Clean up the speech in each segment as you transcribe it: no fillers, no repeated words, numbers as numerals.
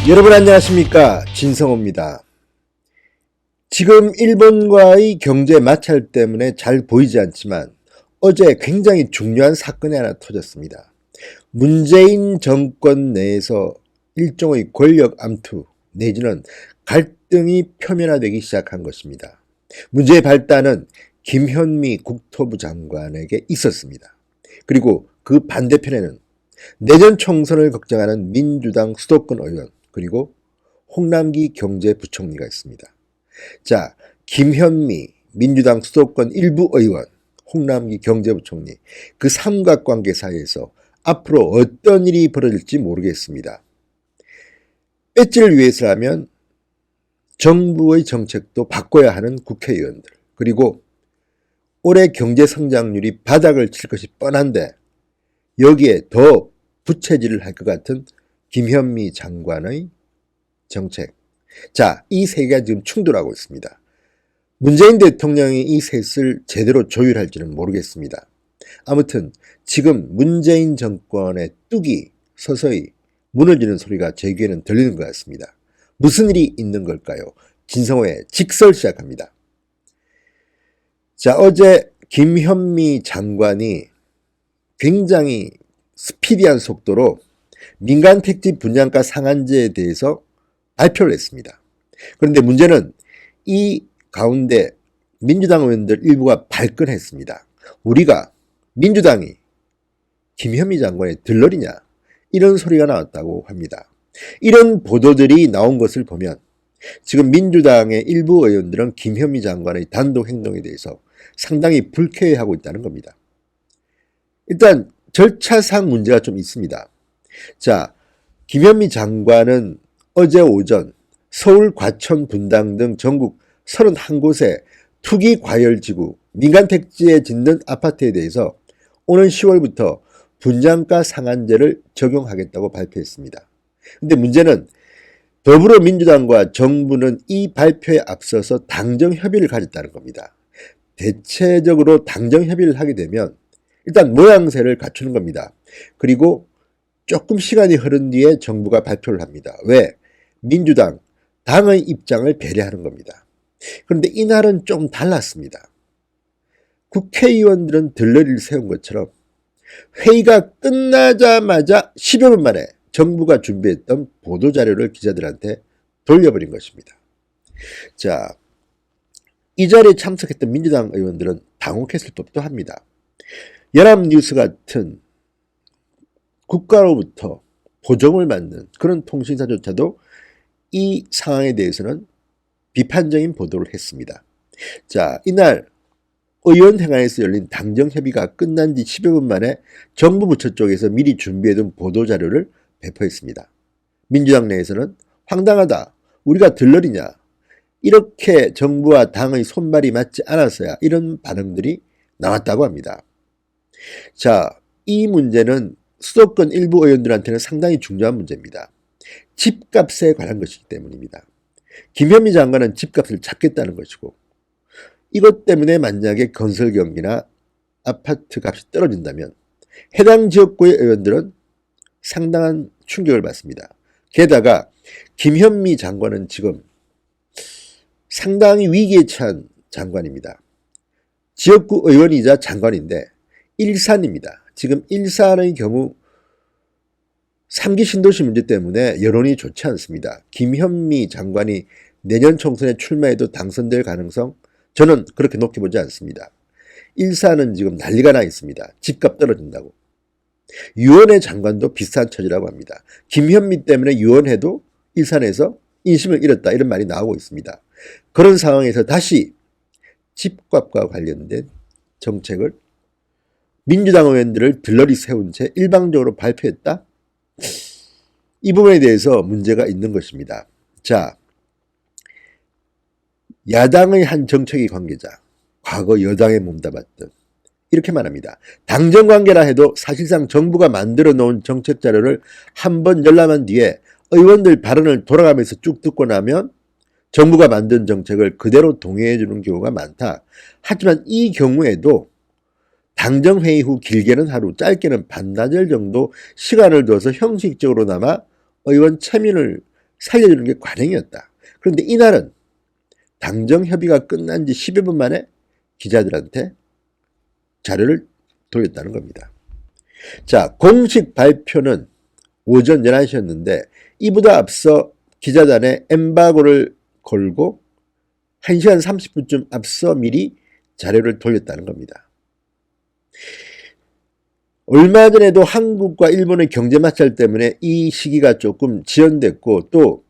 여러분 안녕하십니까, 진성호입니다. 지금 일본과의 경제 마찰 때문에 잘 보이지 않지만 어제 굉장히 중요한 사건이 하나 터졌습니다. 문재인 정권 내에서 일종의 권력 암투 내지는 갈등이 표면화되기 시작한 것입니다. 문제의 발단은 김현미 국토부 장관에게 있었습니다. 그리고 그 반대편에는 내년 총선을 걱정하는 민주당 수도권 의원 그리고 홍남기 경제부총리가 있습니다. 자, 김현미 민주당 수도권 일부 의원, 홍남기 경제부총리, 그 삼각관계 사이에서 앞으로 어떤 일이 벌어질지 모르겠습니다. 배지를 위해서라면 정부의 정책도 바꿔야 하는 국회의원들, 그리고 올해 경제 성장률이 바닥을 칠 것이 뻔한데 여기에 더 부채질을 할 것 같은 김현미 장관의 정책. 자, 이 세 개가 지금 충돌하고 있습니다. 문재인 대통령이 이 셋을 제대로 조율할지는 모르겠습니다. 아무튼 지금 문재인 정권의 뚝이 서서히 무너지는 소리가 제 귀에는 들리는 것 같습니다. 무슨 일이 있는 걸까요? 진성호의 직설 시작합니다. 자, 어제 김현미 장관이 굉장히 스피디한 속도로 민간 택지 분양가 상한제에 대해서 발표를 했습니다. 그런데 문제는 이 가운데 민주당 의원들 일부가 발끈했습니다. 우리가 민주당이 김현미 장관의 들러리냐, 이런 소리가 나왔다고 합니다. 이런 보도들이 나온 것을 보면 지금 민주당의 일부 의원들은 김현미 장관의 단독 행동에 대해서 상당히 불쾌해하고 있다는 겁니다. 일단 절차상 문제가 좀 있습니다. 자, 김현미 장관은 어제 오전 서울, 과천, 분당 등 전국 31곳의 투기과열지구 민간택지에 짓는 아파트에 대해서 오는 10월부터 분양가 상한제를 적용하겠다고 발표했습니다. 그런데 문제는 더불어민주당과 정부는 이 발표에 앞서서 당정협의를 가졌다는 겁니다. 대체적으로 당정협의를 하게 되면 일단 모양새를 갖추는 겁니다. 그리고 조금 시간이 흐른 뒤에 정부가 발표를 합니다. 왜? 민주당, 당의 입장을 배려하는 겁니다. 그런데 이날은 좀 달랐습니다. 국회의원들은 들러리를 세운 것처럼 회의가 끝나자마자 10여 분 만에 정부가 준비했던 보도자료를 기자들한테 돌려버린 것입니다. 자, 이 자리에 참석했던 민주당 의원들은 당혹했을 법도 합니다. 연합뉴스 같은 국가로부터 보정을 받는 그런 통신사조차도 이 상황에 대해서는 비판적인 보도를 했습니다. 자, 이날 의원회관에서 열린 당정협의가 끝난 지 10여 분 만에 정부 부처 쪽에서 미리 준비해둔 보도자료를 배포했습니다. 민주당 내에서는 황당하다, 우리가 들러리냐, 이렇게 정부와 당의 손발이 맞지 않았어야, 이런 반응들이 나왔다고 합니다. 자, 이 문제는 수도권 일부 의원들한테는 상당히 중요한 문제입니다. 집값에 관한 것이기 때문입니다. 김현미 장관은 집값을 잡겠다는 것이고, 이것 때문에 만약에 건설 경기나 아파트 값이 떨어진다면 해당 지역구의 의원들은 상당한 충격을 받습니다. 게다가 김현미 장관은 지금 상당히 위기에 처한 장관입니다. 지역구 의원이자 장관인데 일산입니다. 지금 일산의 경우 3기 신도시 문제 때문에 여론이 좋지 않습니다. 김현미 장관이 내년 총선에 출마해도 당선될 가능성, 저는 그렇게 높게 보지 않습니다. 일산은 지금 난리가 나 있습니다. 집값 떨어진다고. 유원회 장관도 비슷한 처지라고 합니다. 김현미 때문에 유원회도 일산에서 인심을 잃었다, 이런 말이 나오고 있습니다. 그런 상황에서 다시 집값과 관련된 정책을 민주당 의원들을 들러리 세운 채 일방적으로 발표했다? 이 부분에 대해서 문제가 있는 것입니다. 자, 야당의 한 정책위 관계자, 과거 여당에 몸담았던, 이렇게 말합니다. 당정관계라 해도 사실상 정부가 만들어 놓은 정책 자료를 한번 열람한 뒤에 의원들 발언을 돌아가면서 쭉 듣고 나면 정부가 만든 정책을 그대로 동의해 주는 경우가 많다. 하지만 이 경우에도 당정회의 후 길게는 하루, 짧게는 반나절 정도 시간을 둬서 형식적으로나마 의원 체면을 살려주는 게 관행이었다. 그런데 이날은 당정 협의가 끝난 지 10여 분 만에 기자들한테 자료를 돌렸다는 겁니다. 자, 공식 발표는 오전 11시였는데 이보다 앞서 기자단에 엠바고를 걸고 1시간 30분쯤 앞서 미리 자료를 돌렸다는 겁니다. 얼마 전에도 한국과 일본의 경제 마찰 때문에 이 시기가 조금 지연됐고 또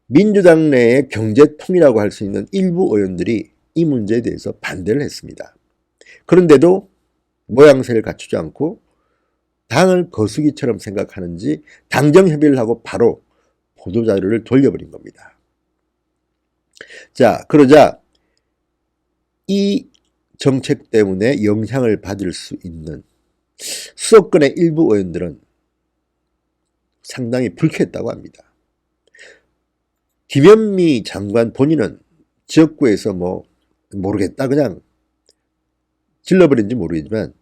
민주당 내의 경제통이라고 할 수 있는 일부 의원들이 이 문제에 대해서 반대를 했습니다. 그런데도 모양새를 갖추지 않고 당을 거수기처럼 생각하는지 당정 협의를 하고 바로 보도자료를 돌려버린 겁니다. 자, 그러자 이 정책 때문에 영향을 받을 수 있는 수도권의 일부 의원들은 상당히 불쾌했다고 합니다. 김현미 장관 본인은 지역구에서 모르겠다 그냥 질러버린지 모르겠지만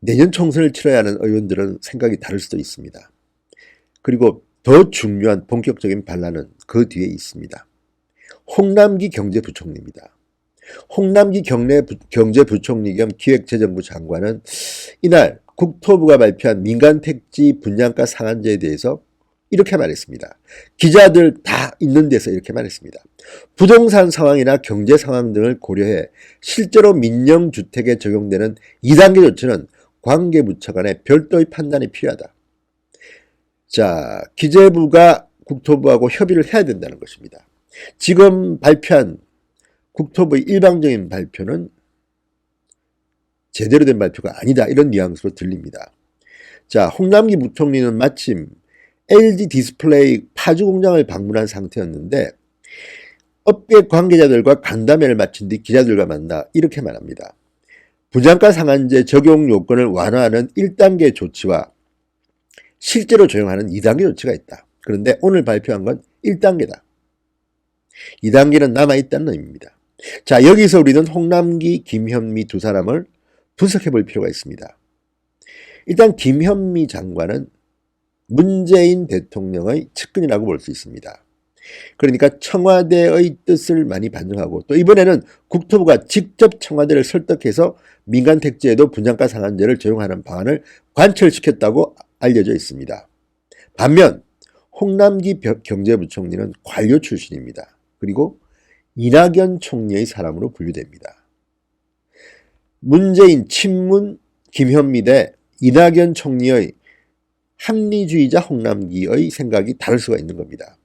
내년 총선을 치러야 하는 의원들은 생각이 다를 수도 있습니다. 그리고 더 중요한 본격적인 반란은 그 뒤에 있습니다. 홍남기 경제부총리입니다. 홍남기 경제부총리 겸 기획재정부 장관은 이날 국토부가 발표한 민간택지 분양가 상한제에 대해서 이렇게 말했습니다. 기자들 다 있는 데서 이렇게 말했습니다. 부동산 상황이나 경제 상황 등을 고려해 실제로 민영주택에 적용되는 2단계 조치는 관계부처 간의 별도의 판단이 필요하다. 자, 기재부가 국토부하고 협의를 해야 된다는 것입니다. 지금 발표한 국토부의 일방적인 발표는 제대로 된 발표가 아니다. 이런 뉘앙스로 들립니다. 자, 홍남기 부총리는 마침 LG 디스플레이 파주 공장을 방문한 상태였는데 업계 관계자들과 간담회를 마친 뒤 기자들과 만나 이렇게 말합니다. 분양가 상한제 적용 요건을 완화하는 1단계 조치와 실제로 적용하는 2단계 조치가 있다. 그런데 오늘 발표한 건 1단계다. 2단계는 남아있다는 의미입니다. 자, 여기서 우리는 홍남기, 김현미 두 사람을 분석해 볼 필요가 있습니다. 일단 김현미 장관은 문재인 대통령의 측근이라고 볼 수 있습니다. 그러니까 청와대의 뜻을 많이 반영하고 또 이번에는 국토부가 직접 청와대를 설득해서 민간택지에도 분양가 상한제를 적용하는 방안을 관철시켰다고 알려져 있습니다. 반면 홍남기 경제부총리는 관료 출신입니다. 그리고 이낙연 총리의 사람으로 분류됩니다. 문재인 친문 김현미 대 이낙연 총리의 합리주의자 홍남기의 생각이 다를 수가 있는 겁니다.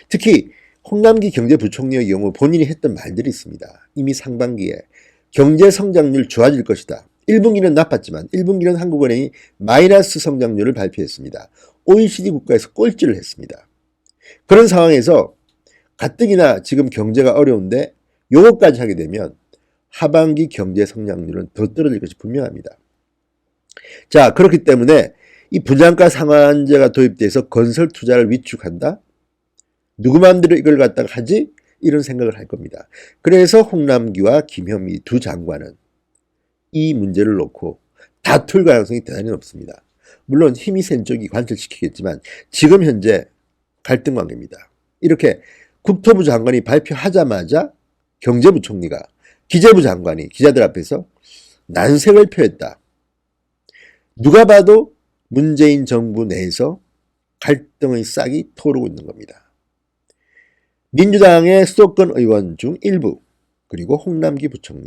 특히 홍남기 경제부총리의 경우 본인이 했던 말들이 있습니다. 이미 상반기에 경제성장률 좋아질 것이다. 1분기는 나빴지만 1분기는 한국은행이 마이너스 성장률을 발표했습니다. OECD 국가에서 꼴찌를 했습니다. 그런 상황에서 가뜩이나 지금 경제가 어려운데 요것까지 하게 되면 하반기 경제 성장률은 더 떨어질 것이 분명합니다. 자, 그렇기 때문에 이 분양가 상한제가 도입돼서 건설 투자를 위축한다? 누구 마음대로 이걸 갖다가 하지? 이런 생각을 할 겁니다. 그래서 홍남기와 김현미 두 장관은 이 문제를 놓고 다툴 가능성이 대단히 높습니다. 물론 힘이 센 쪽이 관철시키겠지만 지금 현재 갈등 관계입니다. 이렇게 국토부 장관이 발표하자마자 경제부총리가 기재부 장관이 기자들 앞에서 난색을 표했다. 누가 봐도 문재인 정부 내에서 갈등의 싹이 터오르고 있는 겁니다. 민주당의 수도권 의원 중 일부 그리고 홍남기 부총리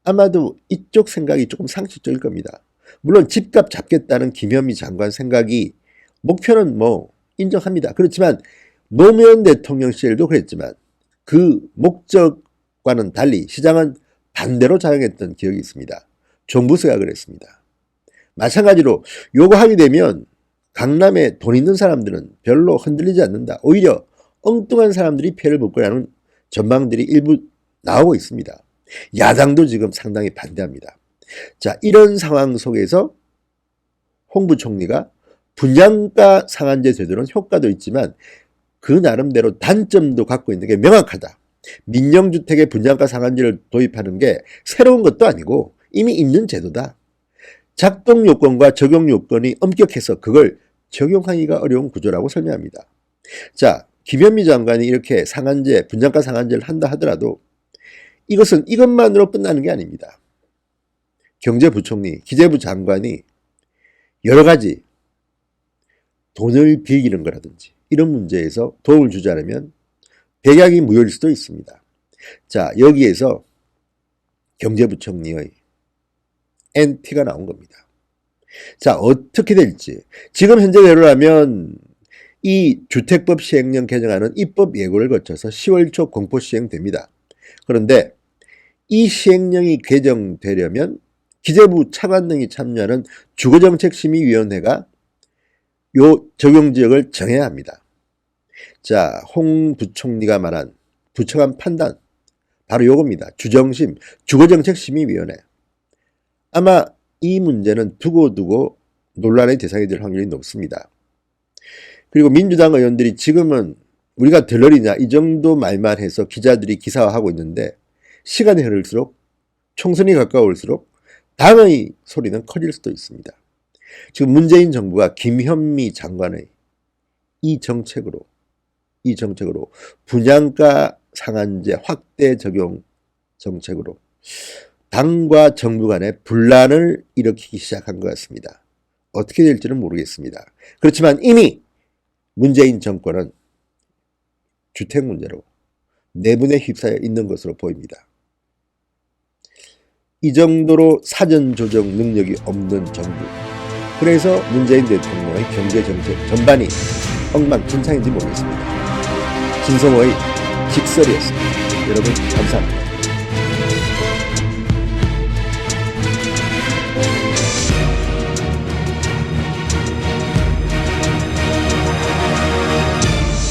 아마도 이쪽 생각이 조금 상식적일 겁니다. 물론 집값 잡겠다는 김현미 장관 생각이 목표는 인정합니다. 그렇지만 노무현 대통령 시절도 그랬지만 그 목적과는 달리 시장은 반대로 작용했던 기억이 있습니다. 종부세가 그랬습니다. 마찬가지로 요거 하게 되면 강남에 돈 있는 사람들은 별로 흔들리지 않는다. 오히려 엉뚱한 사람들이 피해를 볼 거라는 전망들이 일부 나오고 있습니다. 야당도 지금 상당히 반대합니다. 자, 이런 상황 속에서 홍 부총리가 분양가 상한제 제도는 효과도 있지만 그 나름대로 단점도 갖고 있는 게 명확하다. 민영주택의 분양가 상한제를 도입하는 게 새로운 것도 아니고 이미 있는 제도다. 작동 요건과 적용 요건이 엄격해서 그걸 적용하기가 어려운 구조라고 설명합니다. 자, 김현미 장관이 이렇게 상한제, 분양가 상한제를 한다 하더라도 이것은 이것만으로 끝나는 게 아닙니다. 경제부총리, 기재부 장관이 여러 가지 돈을 빌리는 거라든지 이런 문제에서 도움을 주지 않으면 백약이 무효일 수도 있습니다. 자, 여기에서 경제부총리의 NT가 나온 겁니다. 자, 어떻게 될지. 지금 현재대로라면 이 주택법 시행령 개정안은 입법 예고를 거쳐서 10월 초 공포 시행됩니다. 그런데 이 시행령이 개정되려면 기재부 차관 등이 참여하는 주거정책심의위원회가 요 적용지역을 정해야 합니다. 자, 홍 부총리가 말한 부처간 판단, 바로 요겁니다. 주정심, 주거정책심의위원회. 아마 이 문제는 두고두고 논란의 대상이 될 확률이 높습니다. 그리고 민주당 의원들이 지금은 우리가 들러리냐 이 정도 말만 해서 기자들이 기사화하고 있는데 시간이 흐를수록 총선이 가까울수록 당의 소리는 커질 수도 있습니다. 지금 문재인 정부가 김현미 장관의 이 정책으로 분양가 상한제 확대 적용 정책으로 당과 정부 간의 분란을 일으키기 시작한 것 같습니다. 어떻게 될지는 모르겠습니다. 그렇지만 이미 문재인 정권은 주택 문제로 내분에 휩싸여 있는 것으로 보입니다. 이 정도로 사전 조정 능력이 없는 정부. 그래서 문재인 대통령의 경제정책 전반이 엉망진창인지 모르겠습니다. 진성호의 직설이었습니다. 여러분 감사합니다.